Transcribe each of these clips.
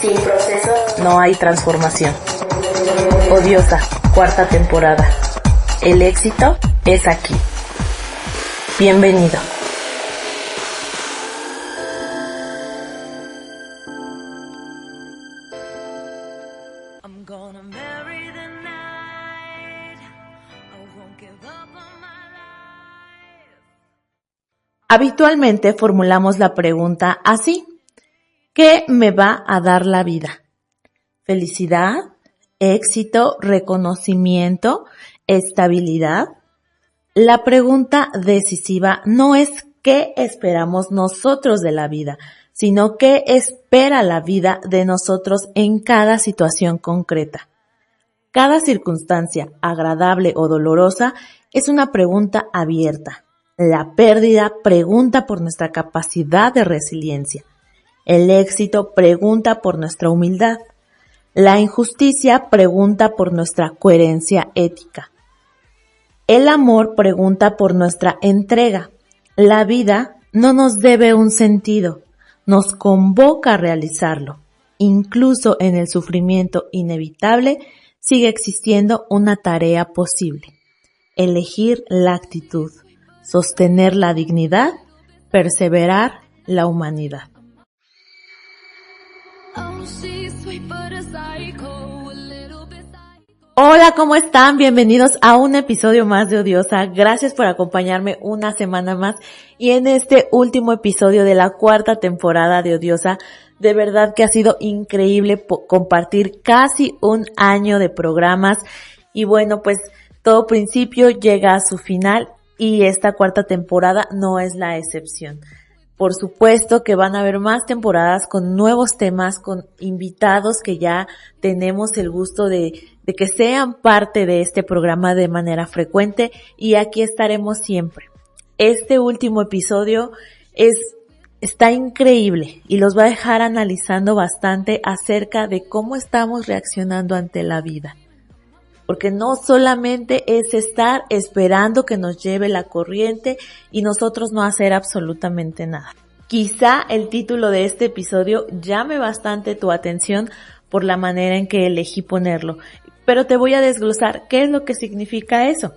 Sin proceso no hay transformación. Odiosa, 4ª temporada. El éxito es aquí. Bienvenido. Habitualmente formulamos la pregunta así: ¿qué me va a dar la vida? ¿Felicidad? ¿Éxito? ¿Reconocimiento? ¿Estabilidad? La pregunta decisiva no es qué esperamos nosotros de la vida, sino qué espera la vida de nosotros en cada situación concreta. Cada circunstancia, agradable o dolorosa, es una pregunta abierta. La pérdida pregunta por nuestra capacidad de resiliencia. El éxito pregunta por nuestra humildad. La injusticia pregunta por nuestra coherencia ética. El amor pregunta por nuestra entrega. La vida no nos debe un sentido, nos convoca a realizarlo. Incluso en el sufrimiento inevitable sigue existiendo una tarea posible: elegir la actitud, sostener la dignidad, perseverar la humanidad. Hola, ¿cómo están? Bienvenidos a un episodio más de Odiosa. Gracias por acompañarme una semana más y en este último episodio de la 4ª temporada de Odiosa. De verdad que ha sido increíble compartir casi un año de programas y bueno, pues todo principio llega a su final y esta 4ª temporada no es la excepción. Por supuesto que van a haber más temporadas con nuevos temas, con invitados que ya tenemos el gusto de que sean parte de este programa de manera frecuente y aquí estaremos siempre. Este último episodio está increíble y los va a dejar analizando bastante acerca de cómo estamos reaccionando ante la vida. Porque no solamente es estar esperando que nos lleve la corriente y nosotros no hacer absolutamente nada. Quizá el título de este episodio llame bastante tu atención por la manera en que elegí ponerlo, pero te voy a desglosar qué es lo que significa eso.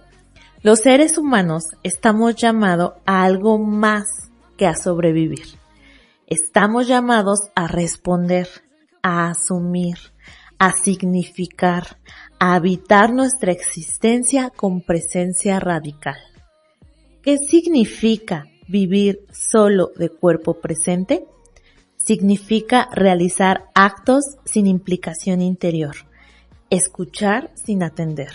Los seres humanos estamos llamados a algo más que a sobrevivir. Estamos llamados a responder, a asumir, a significar, a habitar nuestra existencia con presencia radical. ¿Qué significa vivir solo de cuerpo presente? Significa realizar actos sin implicación interior, escuchar sin atender,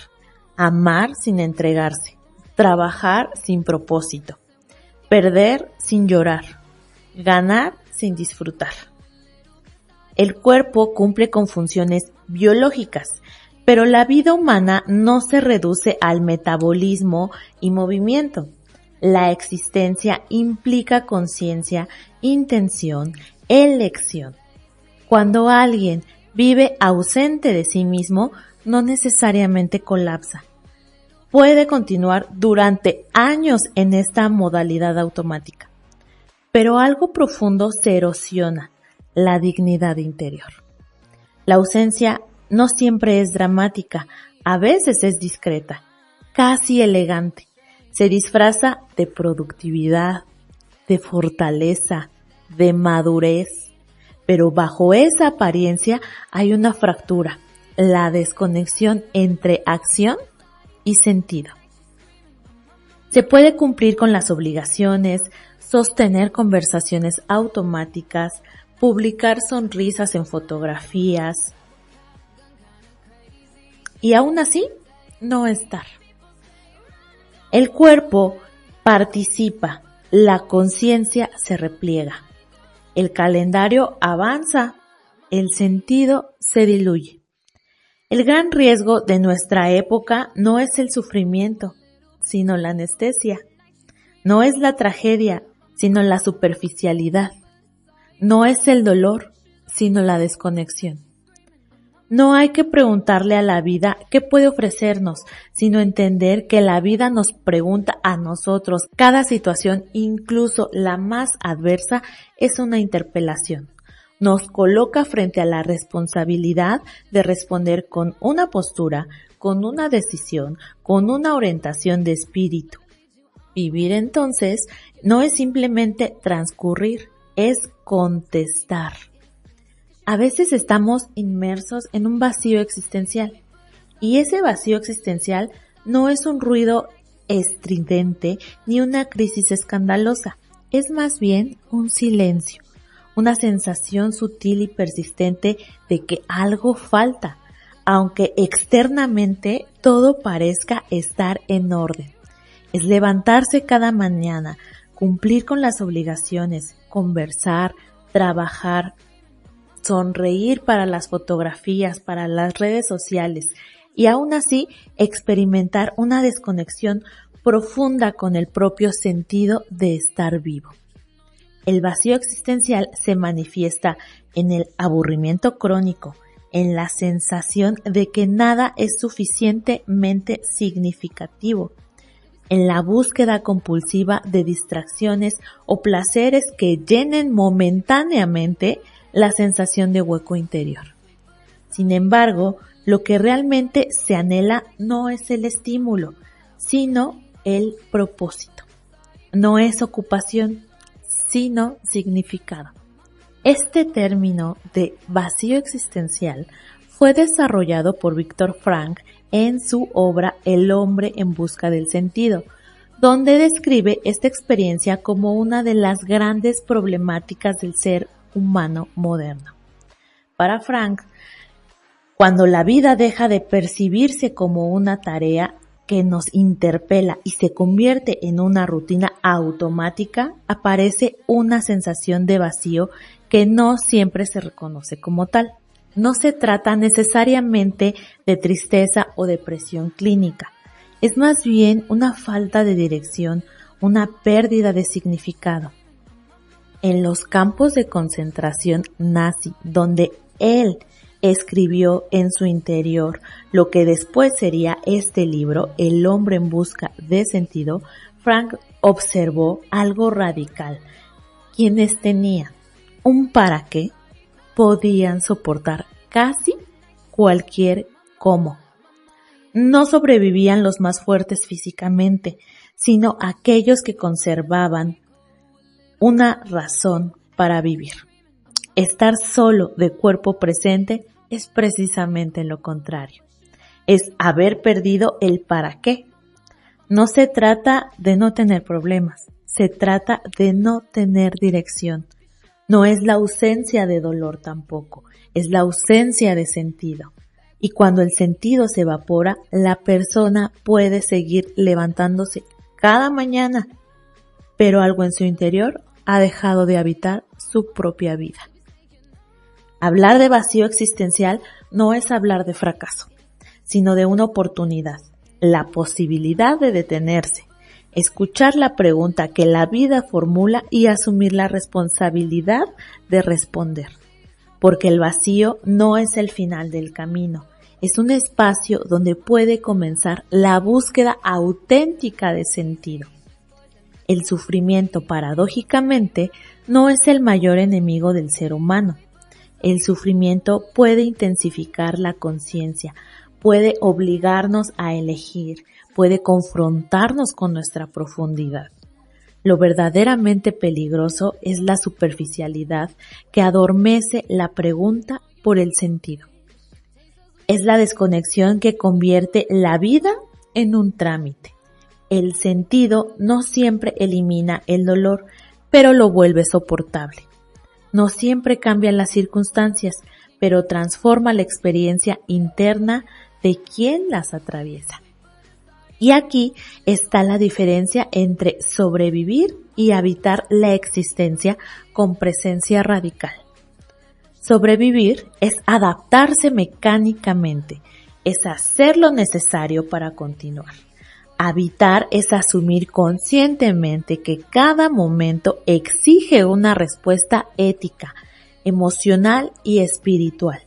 amar sin entregarse, trabajar sin propósito, perder sin llorar, ganar sin disfrutar. El cuerpo cumple con funciones biológicas, pero la vida humana no se reduce al metabolismo y movimiento. La existencia implica conciencia, intención, elección. Cuando alguien vive ausente de sí mismo, no necesariamente colapsa. Puede continuar durante años en esta modalidad automática, pero algo profundo se erosiona: la dignidad interior. La ausencia no siempre es dramática, a veces es discreta, casi elegante. Se disfraza de productividad, de fortaleza, de madurez, pero bajo esa apariencia hay una fractura: la desconexión entre acción y sentido. Se puede cumplir con las obligaciones, sostener conversaciones automáticas, publicar sonrisas en fotografías y aún así no estar. El cuerpo participa, la conciencia se repliega, el calendario avanza, el sentido se diluye. El gran riesgo de nuestra época no es el sufrimiento, sino la anestesia. No es la tragedia, sino la superficialidad. No es el dolor, sino la desconexión. No hay que preguntarle a la vida qué puede ofrecernos, sino entender que la vida nos pregunta a nosotros. Cada situación, incluso la más adversa, es una interpelación, Nos coloca frente a la responsabilidad de responder con una postura, con una decisión, con una orientación de espíritu. Vivir entonces no es simplemente transcurrir, es contestar. A veces estamos inmersos en un vacío existencial y ese vacío existencial no es un ruido estridente ni una crisis escandalosa, es más bien un silencio, una sensación sutil y persistente de que algo falta, aunque externamente todo parezca estar en orden. Es levantarse cada mañana, cumplir con las obligaciones, conversar, trabajar, sonreír para las fotografías, para las redes sociales y aún así experimentar una desconexión profunda con el propio sentido de estar vivo. El vacío existencial se manifiesta en el aburrimiento crónico, en la sensación de que nada es suficientemente significativo, en la búsqueda compulsiva de distracciones o placeres que llenen momentáneamente la sensación de hueco interior. Sin embargo, lo que realmente se anhela no es el estímulo, sino el propósito. No es ocupación, sino significado. Este término de vacío existencial fue desarrollado por Viktor Frankl en su obra El hombre en busca del sentido, donde describe esta experiencia como una de las grandes problemáticas del ser humano moderno. Para Frankl, cuando la vida deja de percibirse como una tarea que nos interpela y se convierte en una rutina automática, aparece una sensación de vacío que no siempre se reconoce como tal. No se trata necesariamente de tristeza o depresión clínica, es más bien una falta de dirección, una pérdida de significado. En los campos de concentración nazi, donde él escribió en su interior lo que después sería este libro, El hombre en busca de sentido, Frankl observó algo radical. Quienes tenían un para qué podían soportar casi cualquier cómo. No sobrevivían los más fuertes físicamente, sino aquellos que conservaban una razón para vivir. Estar solo de cuerpo presente es precisamente lo contrario. Es haber perdido el para qué. No se trata de no tener problemas, se trata de no tener dirección. No es la ausencia de dolor tampoco, es la ausencia de sentido. Y cuando el sentido se evapora, la persona puede seguir levantándose cada mañana, pero algo en su interior ha dejado de habitar su propia vida. Hablar de vacío existencial no es hablar de fracaso, sino de una oportunidad, la posibilidad de detenerse, escuchar la pregunta que la vida formula y asumir la responsabilidad de responder. Porque el vacío no es el final del camino, es un espacio donde puede comenzar la búsqueda auténtica de sentido. El sufrimiento, paradójicamente, no es el mayor enemigo del ser humano. El sufrimiento puede intensificar la conciencia, puede obligarnos a elegir, puede confrontarnos con nuestra profundidad. Lo verdaderamente peligroso es la superficialidad que adormece la pregunta por el sentido. Es la desconexión que convierte la vida en un trámite. El sentido no siempre elimina el dolor, pero lo vuelve soportable. No siempre cambian las circunstancias, pero transforma la experiencia interna de quien las atraviesa. Y aquí está la diferencia entre sobrevivir y habitar la existencia con presencia radical. Sobrevivir es adaptarse mecánicamente, es hacer lo necesario para continuar. Habitar es asumir conscientemente que cada momento exige una respuesta ética, emocional y espiritual.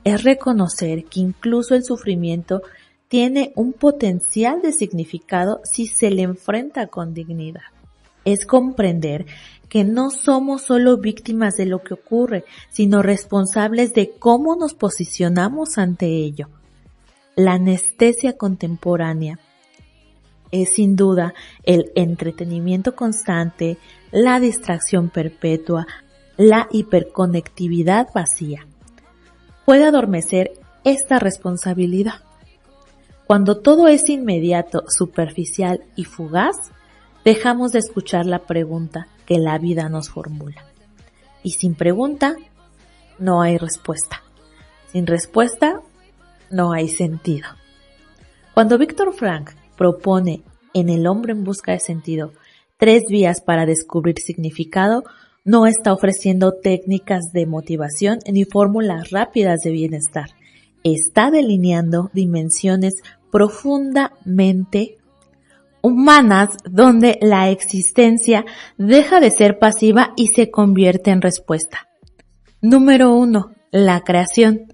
Es reconocer que incluso el sufrimiento tiene un potencial de significado si se le enfrenta con dignidad. es comprender que no somos solo víctimas de lo que ocurre, sino responsables de cómo nos posicionamos ante ello. La anestesia contemporánea es sin duda el entretenimiento constante, la distracción perpetua, la hiperconectividad vacía. Puede adormecer esta responsabilidad. Cuando todo es inmediato, superficial y fugaz, dejamos de escuchar la pregunta que la vida nos formula. Y sin pregunta, no hay respuesta. Sin respuesta, no hay sentido. Cuando Viktor Frankl propone en El hombre en busca de sentido 3 vías para descubrir significado, no está ofreciendo técnicas de motivación ni fórmulas rápidas de bienestar. Está delineando dimensiones profundamente humanas donde la existencia deja de ser pasiva y se convierte en respuesta. Número 1. La creación.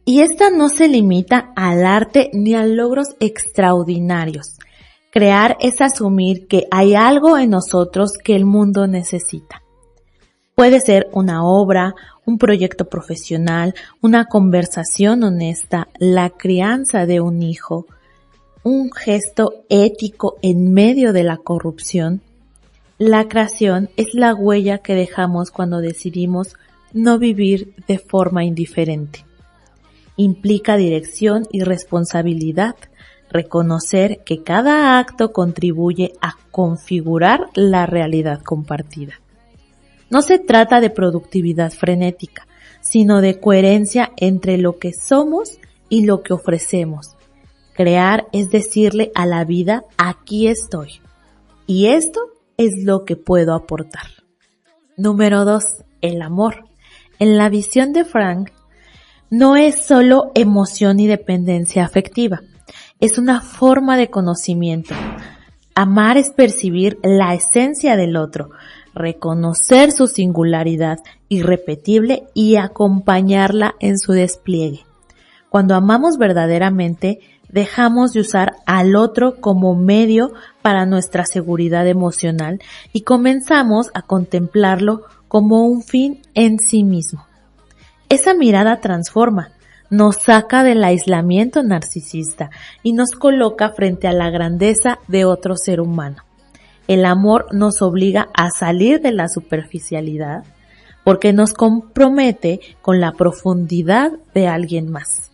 Y esta no se limita al arte ni a logros extraordinarios. Crear es asumir que hay algo en nosotros que el mundo necesita. Puede ser una obra, un proyecto profesional, una conversación honesta, la crianza de un hijo, un gesto ético en medio de la corrupción. La creación es la huella que dejamos cuando decidimos no vivir de forma indiferente. Implica dirección y responsabilidad, reconocer que cada acto contribuye a configurar la realidad compartida. No se trata de productividad frenética, sino de coherencia entre lo que somos y lo que ofrecemos. Crear es decirle a la vida, aquí estoy, y esto es lo que puedo aportar. Número 2. El amor. En la visión de Frankl, no es solo emoción y dependencia afectiva, es una forma de conocimiento. Amar es percibir la esencia del otro, reconocer su singularidad irrepetible y acompañarla en su despliegue. Cuando amamos verdaderamente, dejamos de usar al otro como medio para nuestra seguridad emocional y comenzamos a contemplarlo como un fin en sí mismo. Esa mirada transforma, nos saca del aislamiento narcisista y nos coloca frente a la grandeza de otro ser humano. El amor nos obliga a salir de la superficialidad porque nos compromete con la profundidad de alguien más.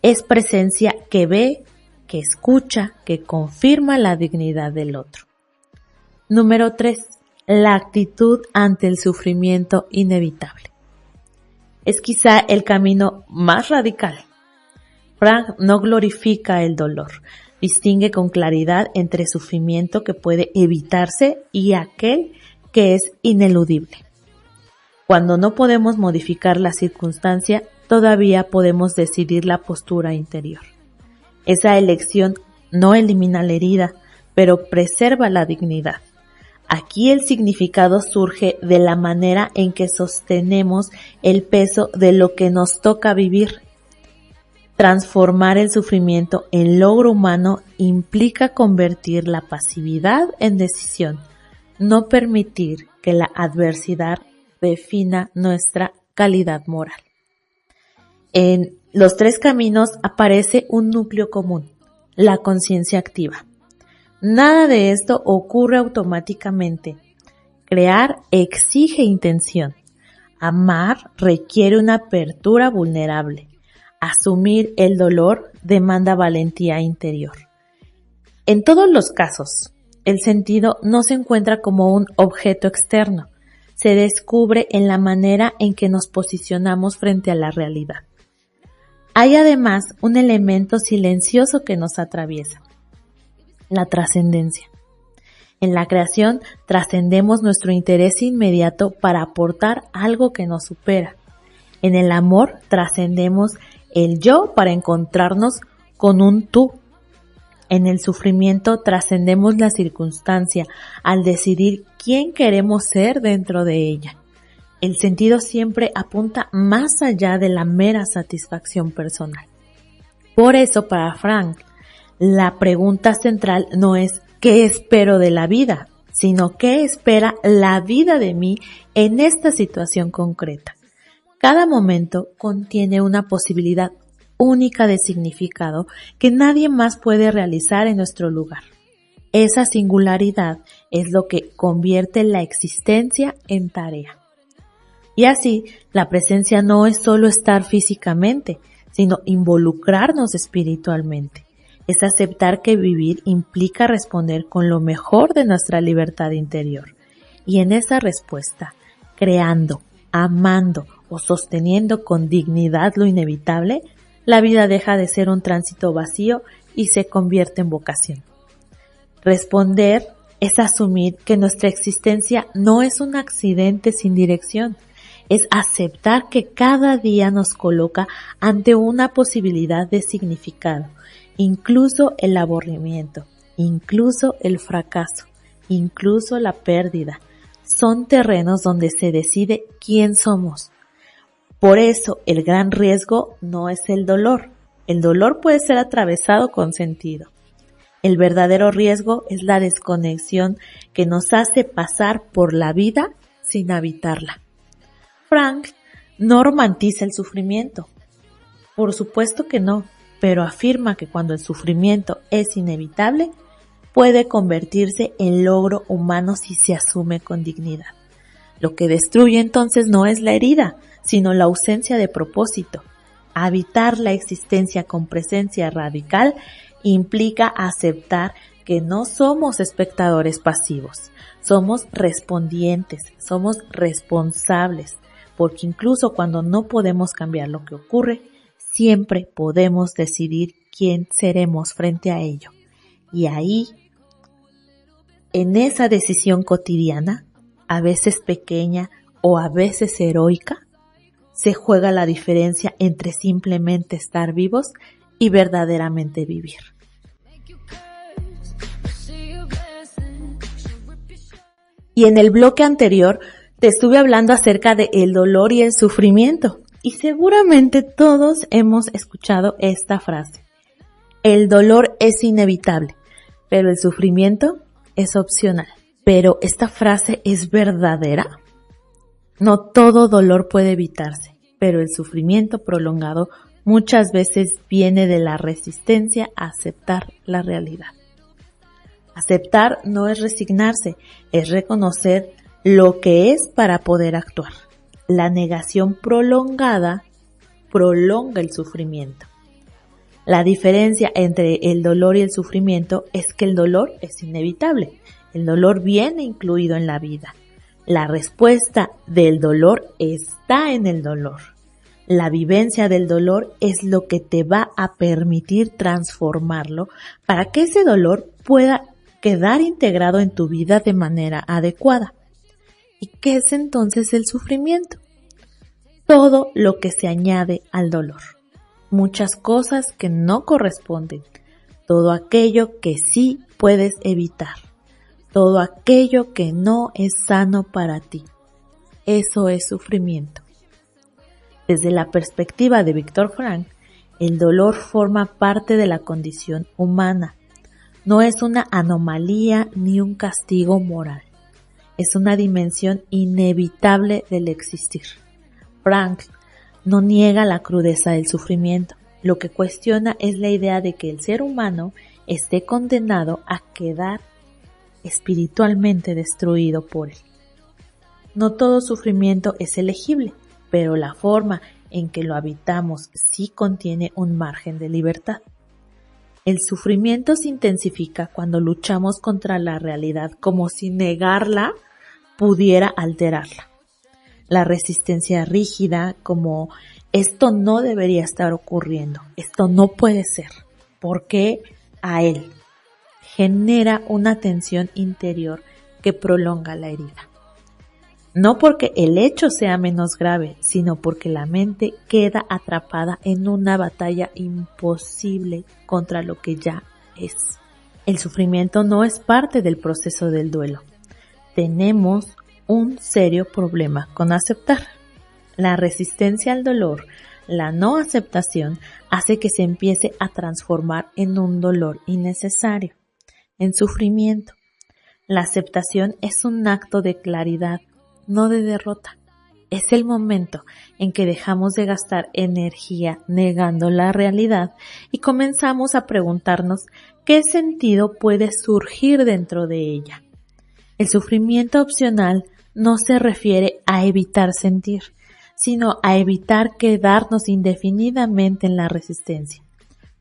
Es presencia que ve, que escucha, que confirma la dignidad del otro. Número 3. La actitud ante el sufrimiento inevitable. Es quizá el camino más radical. Frankl no glorifica el dolor, distingue con claridad entre sufrimiento que puede evitarse y aquel que es ineludible. Cuando no podemos modificar la circunstancia, todavía podemos decidir la postura interior. Esa elección no elimina la herida, pero preserva la dignidad. Aquí el significado surge de la manera en que sostenemos el peso de lo que nos toca vivir. Transformar el sufrimiento en logro humano implica convertir la pasividad en decisión, no permitir que la adversidad defina nuestra calidad moral. En los 3 caminos aparece un núcleo común, la conciencia activa. Nada de esto ocurre automáticamente. Crear exige intención. Amar requiere una apertura vulnerable. Asumir el dolor demanda valentía interior. En todos los casos, el sentido no se encuentra como un objeto externo. Se descubre en la manera en que nos posicionamos frente a la realidad. Hay además un elemento silencioso que nos atraviesa. La trascendencia. En la creación trascendemos nuestro interés inmediato para aportar algo que nos supera. En el amor trascendemos el yo para encontrarnos con un tú. En el sufrimiento trascendemos la circunstancia al decidir quién queremos ser dentro de ella. El sentido siempre apunta más allá de la mera satisfacción personal. Por eso, para Frankl, la pregunta central no es ¿qué espero de la vida?, sino qué espera la vida de mí en esta situación concreta. Cada momento contiene una posibilidad única de significado que nadie más puede realizar en nuestro lugar. Esa singularidad es lo que convierte la existencia en tarea. Y así, la presencia no es solo estar físicamente, sino involucrarnos espiritualmente. Es aceptar que vivir implica responder con lo mejor de nuestra libertad interior. Y en esa respuesta, creando, amando o sosteniendo con dignidad lo inevitable, la vida deja de ser un tránsito vacío y se convierte en vocación. Responder es asumir que nuestra existencia no es un accidente sin dirección. Es aceptar que cada día nos coloca ante una posibilidad de significado, incluso el aburrimiento, incluso el fracaso, incluso la pérdida. Son terrenos donde se decide quién somos. Por eso el gran riesgo no es el dolor. El dolor puede ser atravesado con sentido. El verdadero riesgo es la desconexión que nos hace pasar por la vida sin habitarla. Frank no romantiza el sufrimiento. Por supuesto que no, pero afirma que cuando el sufrimiento es inevitable, puede convertirse en logro humano si se asume con dignidad. Lo que destruye entonces no es la herida, sino la ausencia de propósito. Habitar la existencia con presencia radical implica aceptar que no somos espectadores pasivos, somos respondientes, somos responsables, porque incluso cuando no podemos cambiar lo que ocurre, siempre podemos decidir quién seremos frente a ello. Y ahí, en esa decisión cotidiana, a veces pequeña o a veces heroica, se juega la diferencia entre simplemente estar vivos y verdaderamente vivir. Y en el bloque anterior te estuve hablando acerca de el dolor y el sufrimiento. Y seguramente todos hemos escuchado esta frase. El dolor es inevitable, pero el sufrimiento es opcional. Pero esta frase es verdadera. No todo dolor puede evitarse, pero el sufrimiento prolongado muchas veces viene de la resistencia a aceptar la realidad. Aceptar no es resignarse, es reconocer lo que es para poder actuar. La negación prolongada prolonga el sufrimiento. La diferencia entre el dolor y el sufrimiento es que el dolor es inevitable. El dolor viene incluido en la vida. La respuesta del dolor está en el dolor. La vivencia del dolor es lo que te va a permitir transformarlo para que ese dolor pueda quedar integrado en tu vida de manera adecuada. ¿Y qué es entonces el sufrimiento? Todo lo que se añade al dolor. Muchas cosas que no corresponden. Todo aquello que sí puedes evitar. Todo aquello que no es sano para ti. Eso es sufrimiento. Desde la perspectiva de Viktor Frankl, el dolor forma parte de la condición humana. No es una anomalía ni un castigo moral. Es una dimensión inevitable del existir. Frankl no niega la crudeza del sufrimiento. Lo que cuestiona es la idea de que el ser humano esté condenado a quedar espiritualmente destruido por él. No todo sufrimiento es elegible, pero la forma en que lo habitamos sí contiene un margen de libertad. El sufrimiento se intensifica cuando luchamos contra la realidad como si negarla pudiera alterarla. La resistencia rígida como esto no debería estar ocurriendo, esto no puede ser, ¿por qué a él? Genera una tensión interior que prolonga la herida. No porque el hecho sea menos grave, sino porque la mente queda atrapada en una batalla imposible contra lo que ya es. El sufrimiento no es parte del proceso del duelo. Tenemos un serio problema con aceptar. La resistencia al dolor, la no aceptación, hace que se empiece a transformar en un dolor innecesario, en sufrimiento. La aceptación es un acto de claridad, no de derrota. Es el momento en que dejamos de gastar energía negando la realidad y comenzamos a preguntarnos qué sentido puede surgir dentro de ella. El sufrimiento opcional no se refiere a evitar sentir, sino a evitar quedarnos indefinidamente en la resistencia.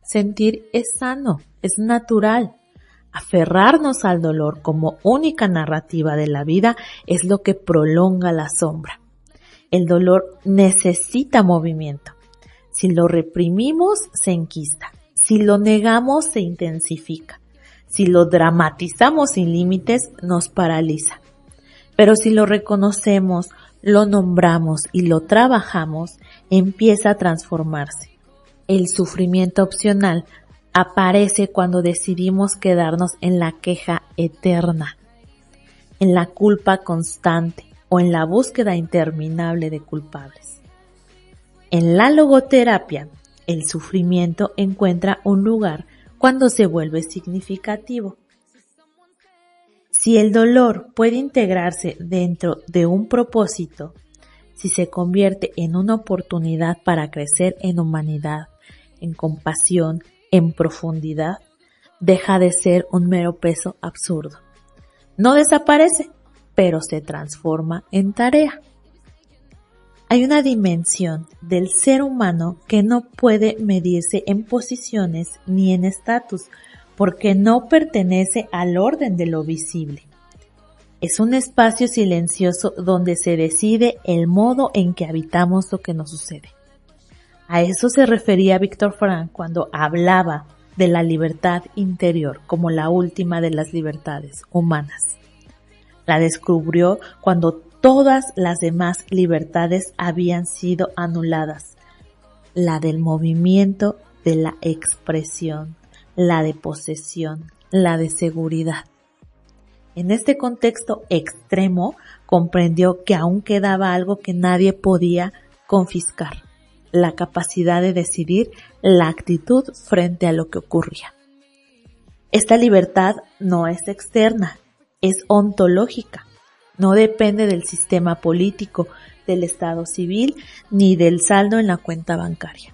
Sentir es sano, es natural. Aferrarnos al dolor como única narrativa de la vida es lo que prolonga la sombra. El dolor necesita movimiento. Si lo reprimimos, se enquista. Si lo negamos, se intensifica. Si lo dramatizamos sin límites, nos paraliza. Pero si lo reconocemos, lo nombramos y lo trabajamos, empieza a transformarse. El sufrimiento opcional aparece cuando decidimos quedarnos en la queja eterna, en la culpa constante o en la búsqueda interminable de culpables. En la logoterapia, el sufrimiento encuentra un lugar cuando se vuelve significativo. Si el dolor puede integrarse dentro de un propósito, si se convierte en una oportunidad para crecer en humanidad, en compasión, en profundidad, deja de ser un mero peso absurdo. No desaparece, pero se transforma en tarea. Hay una dimensión del ser humano que no puede medirse en posiciones ni en estatus, porque no pertenece al orden de lo visible. Es un espacio silencioso donde se decide el modo en que habitamos lo que nos sucede. A eso se refería Viktor Frankl cuando hablaba de la libertad interior como la última de las libertades humanas. La descubrió cuando todas las demás libertades habían sido anuladas. La del movimiento, de la expresión, la de posesión, la de seguridad. En este contexto extremo comprendió que aún quedaba algo que nadie podía confiscar, la capacidad de decidir la actitud frente a lo que ocurría. Esta libertad no es externa, es ontológica. No depende del sistema político, del estado civil, ni del saldo en la cuenta bancaria.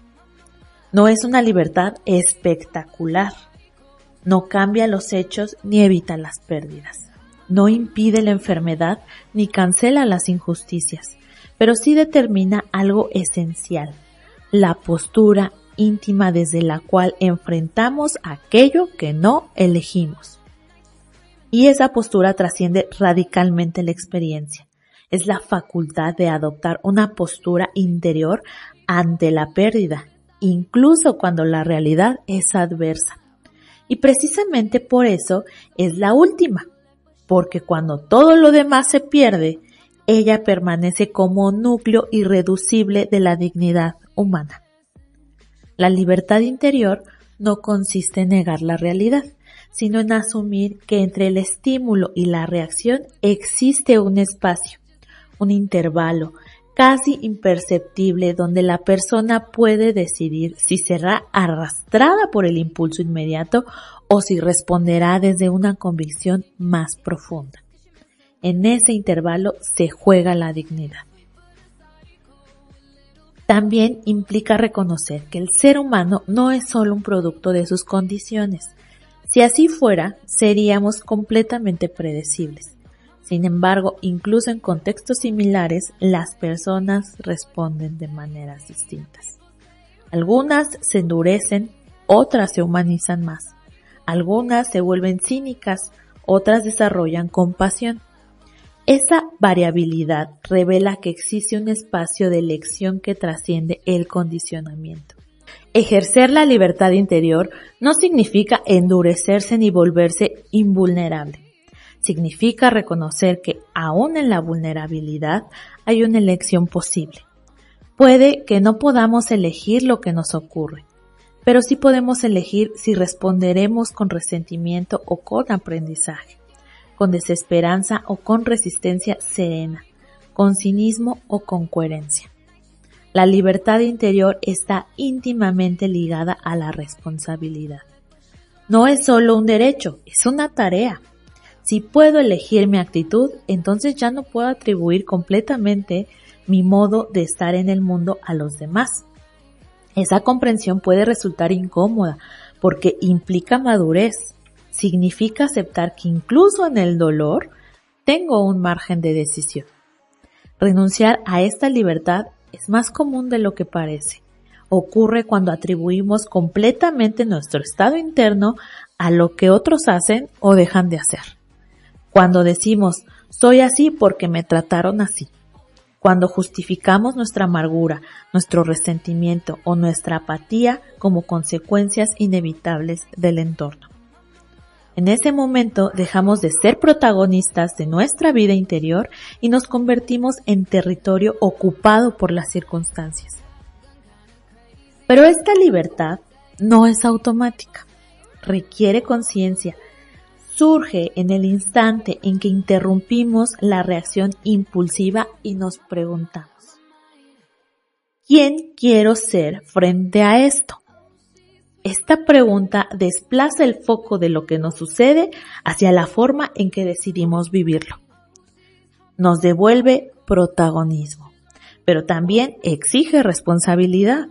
No es una libertad espectacular. No cambia los hechos ni evita las pérdidas. No impide la enfermedad ni cancela las injusticias, pero sí determina algo esencial, la postura íntima desde la cual enfrentamos aquello que no elegimos. Y esa postura trasciende radicalmente la experiencia. Es la facultad de adoptar una postura interior ante la pérdida, incluso cuando la realidad es adversa. Y precisamente por eso es la última, porque cuando todo lo demás se pierde, ella permanece como núcleo irreducible de la dignidad humana. La libertad interior no consiste en negar la realidad, sino en asumir que entre el estímulo y la reacción existe un espacio, un intervalo casi imperceptible donde la persona puede decidir si será arrastrada por el impulso inmediato o si responderá desde una convicción más profunda. En ese intervalo se juega la dignidad. También implica reconocer que el ser humano no es solo un producto de sus condiciones. Si así fuera, seríamos completamente predecibles. Sin embargo, incluso en contextos similares, las personas responden de maneras distintas. Algunas se endurecen, otras se humanizan más. Algunas se vuelven cínicas, otras desarrollan compasión. Esa variabilidad revela que existe un espacio de elección que trasciende el condicionamiento. Ejercer la libertad interior no significa endurecerse ni volverse invulnerable. Significa reconocer que aún en la vulnerabilidad hay una elección posible. Puede que no podamos elegir lo que nos ocurre, pero sí podemos elegir si responderemos con resentimiento o con aprendizaje, con desesperanza o con resistencia serena, con cinismo o con coherencia. La libertad interior está íntimamente ligada a la responsabilidad. No es solo un derecho, es una tarea. Si puedo elegir mi actitud, entonces ya no puedo atribuir completamente mi modo de estar en el mundo a los demás. Esa comprensión puede resultar incómoda porque implica madurez. Significa aceptar que incluso en el dolor tengo un margen de decisión. Renunciar a esta libertad es más común de lo que parece. Ocurre cuando atribuimos completamente nuestro estado interno a lo que otros hacen o dejan de hacer. Cuando decimos, soy así porque me trataron así. Cuando justificamos nuestra amargura, nuestro resentimiento o nuestra apatía como consecuencias inevitables del entorno. En ese momento dejamos de ser protagonistas de nuestra vida interior y nos convertimos en territorio ocupado por las circunstancias. Pero esta libertad no es automática, requiere conciencia. Surge en el instante en que interrumpimos la reacción impulsiva y nos preguntamos, ¿quién quiero ser frente a esto? Esta pregunta desplaza el foco de lo que nos sucede hacia la forma en que decidimos vivirlo. Nos devuelve protagonismo, pero también exige responsabilidad.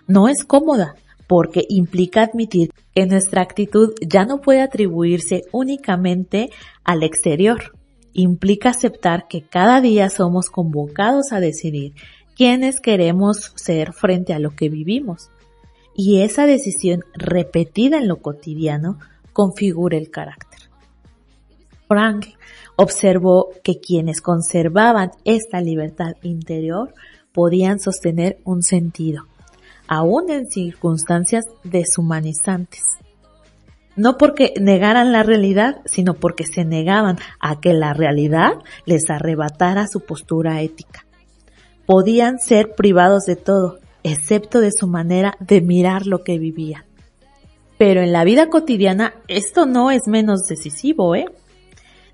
No es cómoda, porque implica admitir que nuestra actitud ya no puede atribuirse únicamente al exterior. Implica aceptar que cada día somos convocados a decidir quiénes queremos ser frente a lo que vivimos. Y esa decisión repetida en lo cotidiano configura el carácter. Frank observó que quienes conservaban esta libertad interior podían sostener un sentido, aún en circunstancias deshumanizantes. No porque negaran la realidad, sino porque se negaban a que la realidad les arrebatara su postura ética. Podían ser privados de todo, excepto de su manera de mirar lo que vivían. Pero en la vida cotidiana esto no es menos decisivo,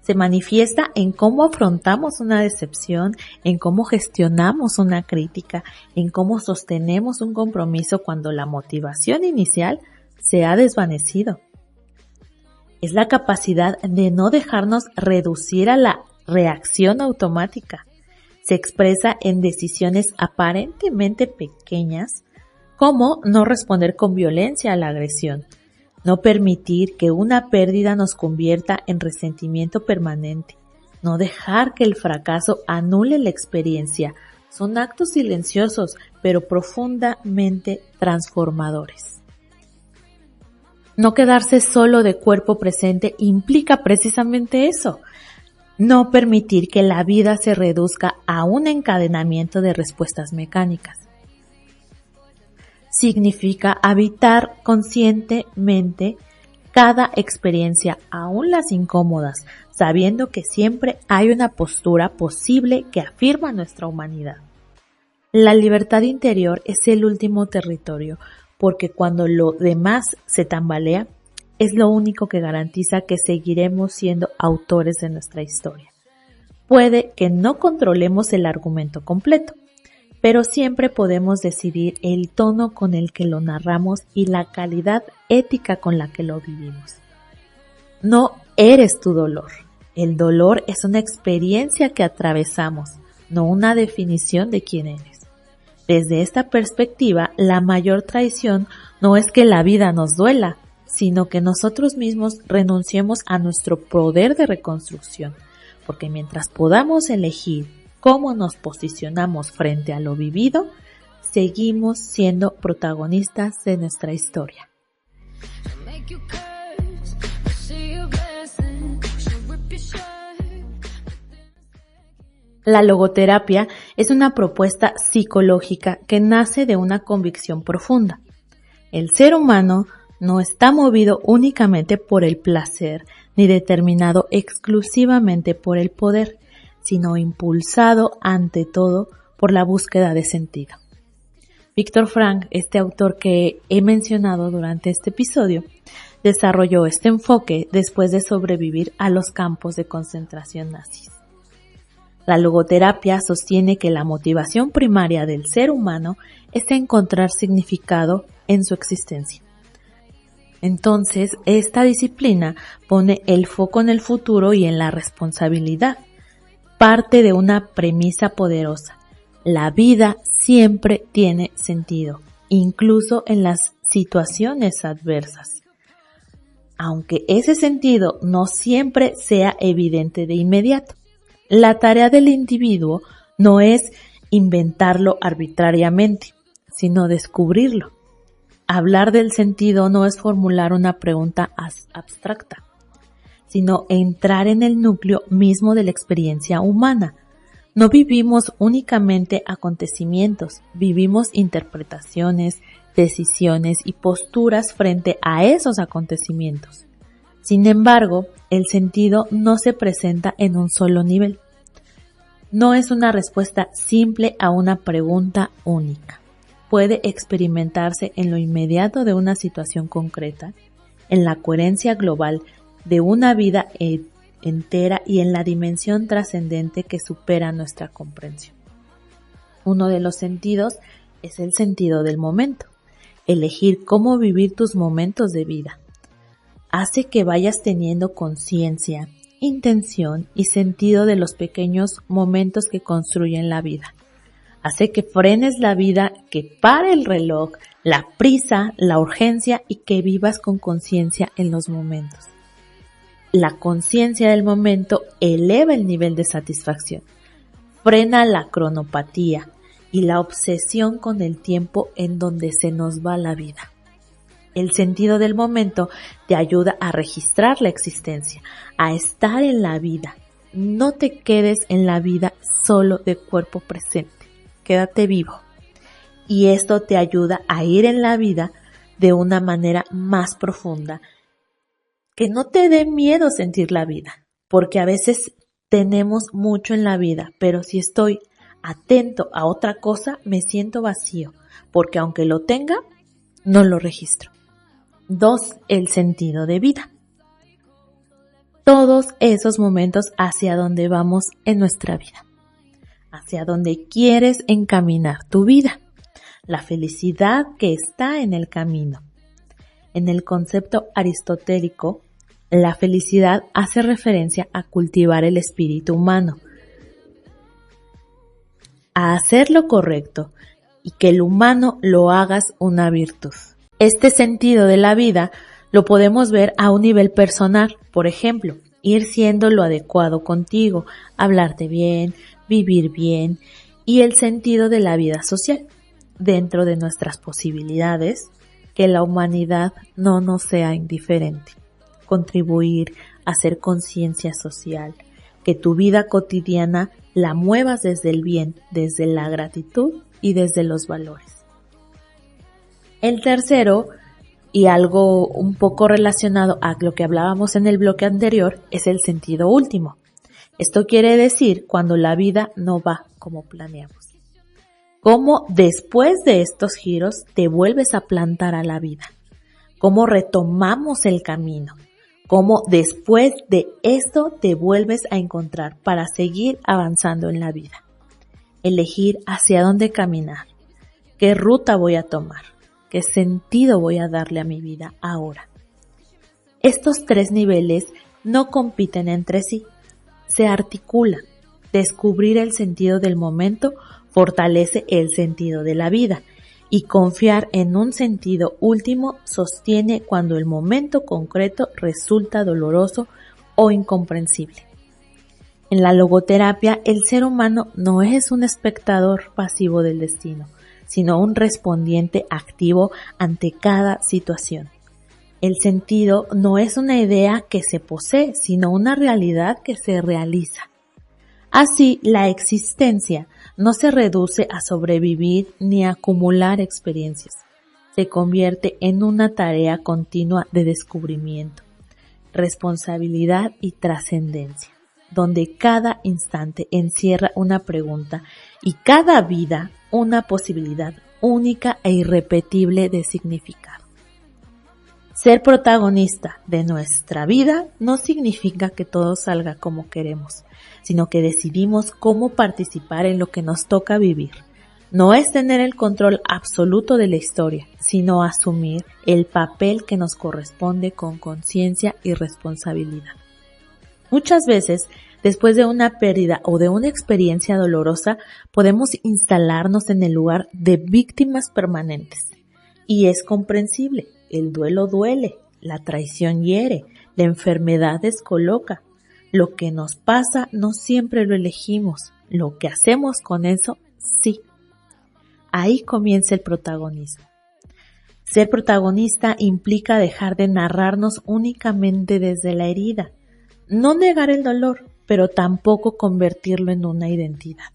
Se manifiesta en cómo afrontamos una decepción, en cómo gestionamos una crítica, en cómo sostenemos un compromiso cuando la motivación inicial se ha desvanecido. Es la capacidad de no dejarnos reducir a la reacción automática. Se expresa en decisiones aparentemente pequeñas, como no responder con violencia a la agresión, no permitir que una pérdida nos convierta en resentimiento permanente, no dejar que el fracaso anule la experiencia. Son actos silenciosos, pero profundamente transformadores. No quedarse solo de cuerpo presente implica precisamente eso. No permitir que la vida se reduzca a un encadenamiento de respuestas mecánicas. Significa habitar conscientemente cada experiencia, aún las incómodas, sabiendo que siempre hay una postura posible que afirma nuestra humanidad. La libertad interior es el último territorio, porque cuando lo demás se tambalea, es lo único que garantiza que seguiremos siendo autores de nuestra historia. Puede que no controlemos el argumento completo, pero siempre podemos decidir el tono con el que lo narramos y la calidad ética con la que lo vivimos. No eres tu dolor. El dolor es una experiencia que atravesamos, no una definición de quién eres. Desde esta perspectiva, la mayor traición no es que la vida nos duela, sino que nosotros mismos renunciemos a nuestro poder de reconstrucción, porque mientras podamos elegir cómo nos posicionamos frente a lo vivido, seguimos siendo protagonistas de nuestra historia. La logoterapia es una propuesta psicológica que nace de una convicción profunda. El ser humano no está movido únicamente por el placer ni determinado exclusivamente por el poder, sino impulsado ante todo por la búsqueda de sentido. Viktor Frankl, este autor que he mencionado durante este episodio, desarrolló este enfoque después de sobrevivir a los campos de concentración nazis. La logoterapia sostiene que la motivación primaria del ser humano es encontrar significado en su existencia. Entonces, esta disciplina pone el foco en el futuro y en la responsabilidad. Parte de una premisa poderosa. La vida siempre tiene sentido, incluso en las situaciones adversas. Aunque ese sentido no siempre sea evidente de inmediato. La tarea del individuo no es inventarlo arbitrariamente, sino descubrirlo. Hablar del sentido no es formular una pregunta abstracta, sino entrar en el núcleo mismo de la experiencia humana. No vivimos únicamente acontecimientos, vivimos interpretaciones, decisiones y posturas frente a esos acontecimientos. Sin embargo, el sentido no se presenta en un solo nivel. No es una respuesta simple a una pregunta única. Puede experimentarse en lo inmediato de una situación concreta, en la coherencia global de una vida entera y en la dimensión trascendente que supera nuestra comprensión. Uno de los sentidos es el sentido del momento, elegir cómo vivir tus momentos de vida. Hace que vayas teniendo conciencia, intención y sentido de los pequeños momentos que construyen la vida. Hace que frenes la vida, que pare el reloj, la prisa, la urgencia y que vivas con conciencia en los momentos. La conciencia del momento eleva el nivel de satisfacción, frena la cronopatía y la obsesión con el tiempo en donde se nos va la vida. El sentido del momento te ayuda a registrar la existencia, a estar en la vida. No te quedes en la vida solo de cuerpo presente. Quédate vivo. Y esto te ayuda a ir en la vida de una manera más profunda. Que no te dé miedo sentir la vida, porque a veces tenemos mucho en la vida, pero si estoy atento a otra cosa, me siento vacío, porque aunque lo tenga, no lo registro. 2. El sentido de vida. Todos esos momentos hacia donde vamos en nuestra vida. Hacia donde quieres encaminar tu vida, la felicidad que está en el camino. En el concepto aristotélico, la felicidad hace referencia a cultivar el espíritu humano, a hacer lo correcto y que el humano lo hagas una virtud. Este sentido de la vida lo podemos ver a un nivel personal, por ejemplo, ir siendo lo adecuado contigo, hablarte bien, vivir bien y el sentido de la vida social, dentro de nuestras posibilidades, que la humanidad no nos sea indiferente, contribuir, hacer conciencia social, que tu vida cotidiana la muevas desde el bien, desde la gratitud y desde los valores. El tercero, y algo un poco relacionado a lo que hablábamos en el bloque anterior, es el sentido último. Esto quiere decir cuando la vida no va como planeamos. Cómo después de estos giros te vuelves a plantar a la vida. Cómo retomamos el camino. Cómo después de esto te vuelves a encontrar para seguir avanzando en la vida. Elegir hacia dónde caminar. ¿Qué ruta voy a tomar? ¿Qué sentido voy a darle a mi vida ahora? Estos 3 niveles no compiten entre sí. Se articulan. Descubrir el sentido del momento fortalece el sentido de la vida y confiar en un sentido último sostiene cuando el momento concreto resulta doloroso o incomprensible. En la logoterapia, el ser humano no es un espectador pasivo del destino, sino un respondiente activo ante cada situación. El sentido no es una idea que se posee, sino una realidad que se realiza. Así, la existencia no se reduce a sobrevivir ni a acumular experiencias. Se convierte en una tarea continua de descubrimiento, responsabilidad y trascendencia, donde cada instante encierra una pregunta y cada vida una posibilidad única e irrepetible de significado. Ser protagonista de nuestra vida no significa que todo salga como queremos, sino que decidimos cómo participar en lo que nos toca vivir. No es tener el control absoluto de la historia, sino asumir el papel que nos corresponde con conciencia y responsabilidad. Muchas veces, después de una pérdida o de una experiencia dolorosa, podemos instalarnos en el lugar de víctimas permanentes. Y es comprensible, el duelo duele, la traición hiere, la enfermedad descoloca. Lo que nos pasa no siempre lo elegimos, lo que hacemos con eso, sí. Ahí comienza el protagonismo. Ser protagonista implica dejar de narrarnos únicamente desde la herida, no negar el dolor, pero tampoco convertirlo en una identidad.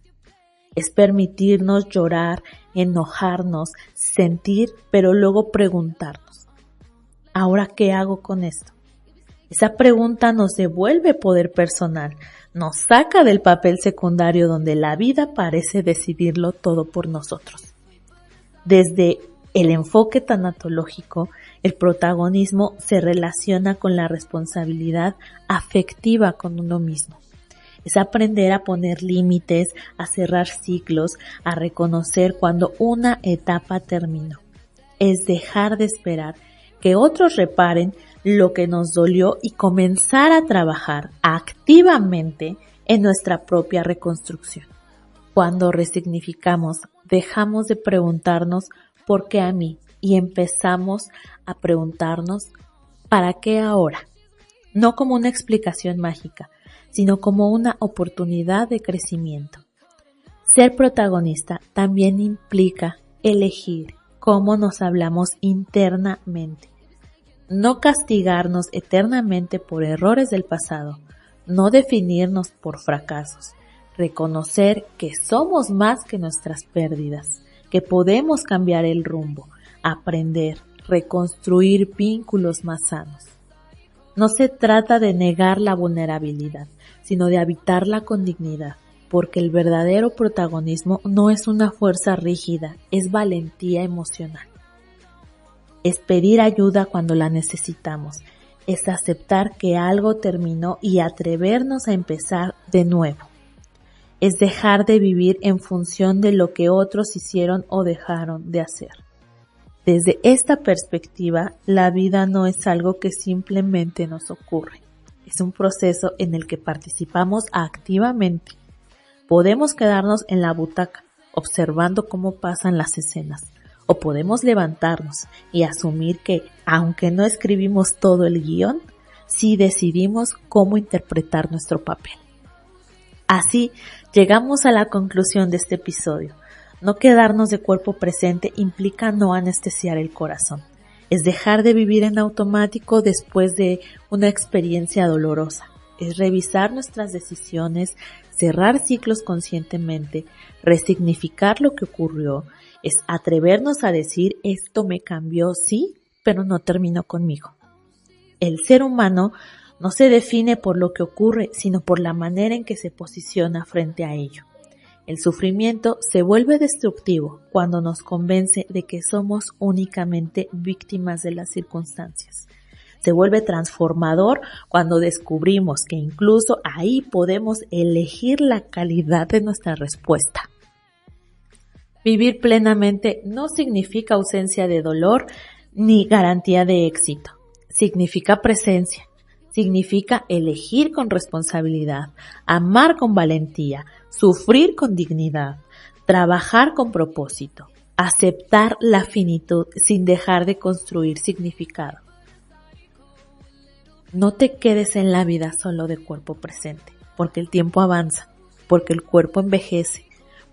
Es permitirnos llorar, enojarnos, sentir, pero luego preguntarnos, ¿ahora qué hago con esto? Esa pregunta nos devuelve poder personal, nos saca del papel secundario donde la vida parece decidirlo todo por nosotros. Desde el enfoque tanatológico, el protagonismo se relaciona con la responsabilidad afectiva con uno mismo. Es aprender a poner límites, a cerrar ciclos, a reconocer cuando una etapa terminó. Es dejar de esperar que otros reparen lo que nos dolió y comenzar a trabajar activamente en nuestra propia reconstrucción. Cuando resignificamos, dejamos de preguntarnos ¿por qué a mí? Y empezamos a preguntarnos ¿para qué ahora? No como una explicación mágica, sino como una oportunidad de crecimiento. Ser protagonista también implica elegir cómo nos hablamos internamente. No castigarnos eternamente por errores del pasado, no definirnos por fracasos, reconocer que somos más que nuestras pérdidas, que podemos cambiar el rumbo, aprender, reconstruir vínculos más sanos. No se trata de negar la vulnerabilidad, sino de habitarla con dignidad, porque el verdadero protagonismo no es una fuerza rígida, es valentía emocional. Es pedir ayuda cuando la necesitamos, es aceptar que algo terminó y atrevernos a empezar de nuevo. Es dejar de vivir en función de lo que otros hicieron o dejaron de hacer. Desde esta perspectiva, la vida no es algo que simplemente nos ocurre. Es un proceso en el que participamos activamente. Podemos quedarnos en la butaca, observando cómo pasan las escenas, o podemos levantarnos y asumir que, aunque no escribimos todo el guión, sí decidimos cómo interpretar nuestro papel. Así, llegamos a la conclusión de este episodio. No quedarnos de cuerpo presente implica no anestesiar el corazón. Es dejar de vivir en automático después de una experiencia dolorosa. Es revisar nuestras decisiones, cerrar ciclos conscientemente, resignificar lo que ocurrió. Es atrevernos a decir, esto me cambió, sí, pero no terminó conmigo. El ser humano no se define por lo que ocurre, sino por la manera en que se posiciona frente a ello. El sufrimiento se vuelve destructivo cuando nos convence de que somos únicamente víctimas de las circunstancias. Se vuelve transformador cuando descubrimos que incluso ahí podemos elegir la calidad de nuestra respuesta. Vivir plenamente no significa ausencia de dolor ni garantía de éxito. Significa presencia. Significa elegir con responsabilidad, amar con valentía, sufrir con dignidad, trabajar con propósito, aceptar la finitud sin dejar de construir significado. No te quedes en la vida solo de cuerpo presente, porque el tiempo avanza, porque el cuerpo envejece,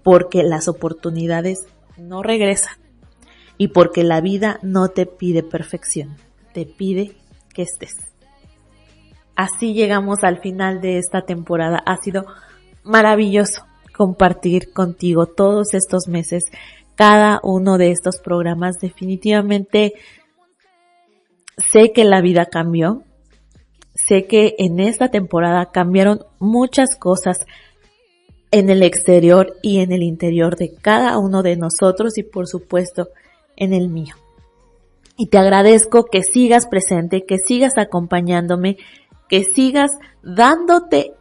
porque las oportunidades no regresan y porque la vida no te pide perfección, te pide que estés. Así llegamos al final de esta temporada. Ha sido maravilloso compartir contigo todos estos meses, cada uno de estos programas. Definitivamente sé que la vida cambió, sé que en esta temporada cambiaron muchas cosas en el exterior y en el interior de cada uno de nosotros y por supuesto en el mío. Y te agradezco que sigas presente, que sigas acompañándome, que sigas dándote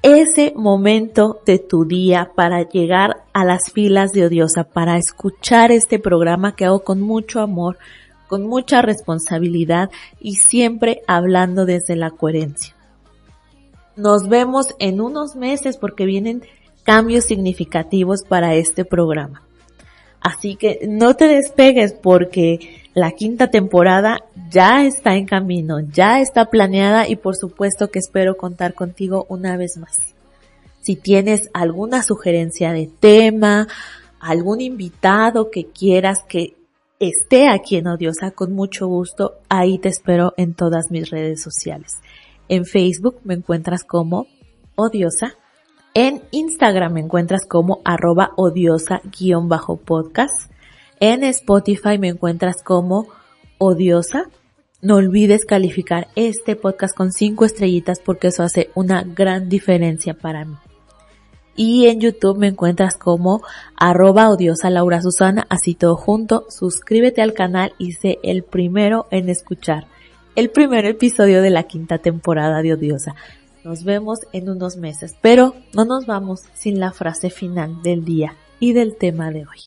ese momento de tu día para llegar a las filas de Odiosa, para escuchar este programa que hago con mucho amor, con mucha responsabilidad y siempre hablando desde la coherencia. Nos vemos en unos meses porque vienen cambios significativos para este programa. Así que no te despegues porque la 5ª temporada ya está en camino, ya está planeada y por supuesto que espero contar contigo una vez más. Si tienes alguna sugerencia de tema, algún invitado que quieras que esté aquí en Odiosa, con mucho gusto, ahí te espero en todas mis redes sociales. En Facebook me encuentras como Odiosa. En Instagram me encuentras como @odiosa_podcast. En Spotify me encuentras como Odiosa. No olvides calificar este podcast con 5 estrellitas porque eso hace una gran diferencia para mí. Y en YouTube me encuentras como @odiosa_laura_susana, así todo junto. Suscríbete al canal y sé el primero en escuchar el primer episodio de la 5ª temporada de Odiosa. Nos vemos en unos meses, pero no nos vamos sin la frase final del día y del tema de hoy.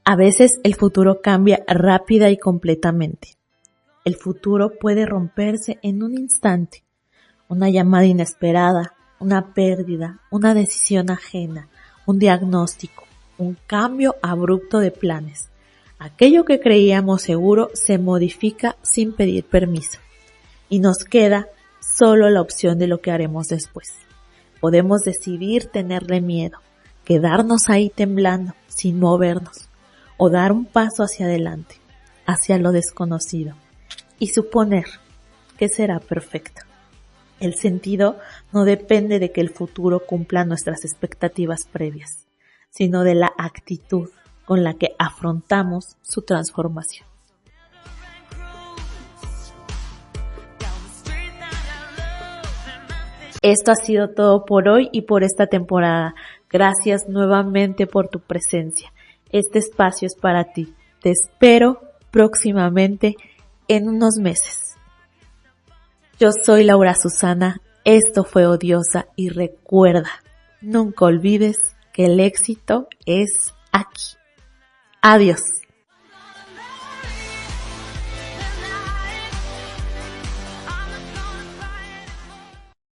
A veces el futuro cambia rápida y completamente. El futuro puede romperse en un instante. Una llamada inesperada, una pérdida, una decisión ajena, un diagnóstico, un cambio abrupto de planes. Aquello que creíamos seguro se modifica sin pedir permiso y nos queda solo la opción de lo que haremos después. Podemos decidir tenerle miedo, quedarnos ahí temblando sin movernos o dar un paso hacia adelante, hacia lo desconocido y suponer que será perfecto. El sentido no depende de que el futuro cumpla nuestras expectativas previas, sino de la actitud con la que afrontamos su transformación. Esto ha sido todo por hoy y por esta temporada. Gracias nuevamente por tu presencia. Este espacio es para ti. Te espero próximamente en unos meses. Yo soy Laura Susana, esto fue Odiosa y recuerda, nunca olvides que el éxito es aquí. Adiós.